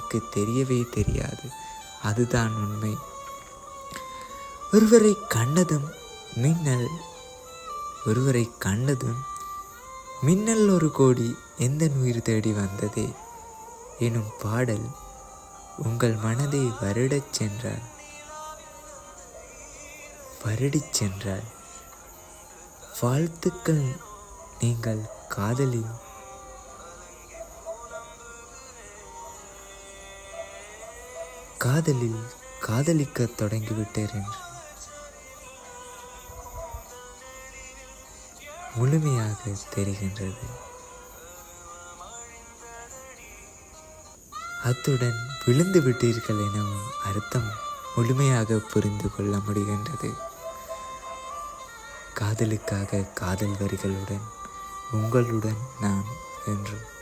நமக்கு தெரியவே தெரியாது. அதுதான் உண்மை. ஒருவரை கண்டதும் மின்னல் ஒரு கோடி எந்த உயிர் தேடி வந்ததே எனும் பாடல் உங்கள் மனதை வருடிச் சென்றால் வாழ்த்துக்கள். நீங்கள் காதலிக்க தொடங்கிவிட்டீர் என்று முழுமையாக தெரிகின்றது. அத்துடன் விழுந்து விட்டீர்கள் எனவும் அர்த்தம் முழுமையாக புரிந்து கொள்ள முடிகின்றது. காதலுக்காக காதல் வரிகளுடன் உங்களுடன் நான் என்று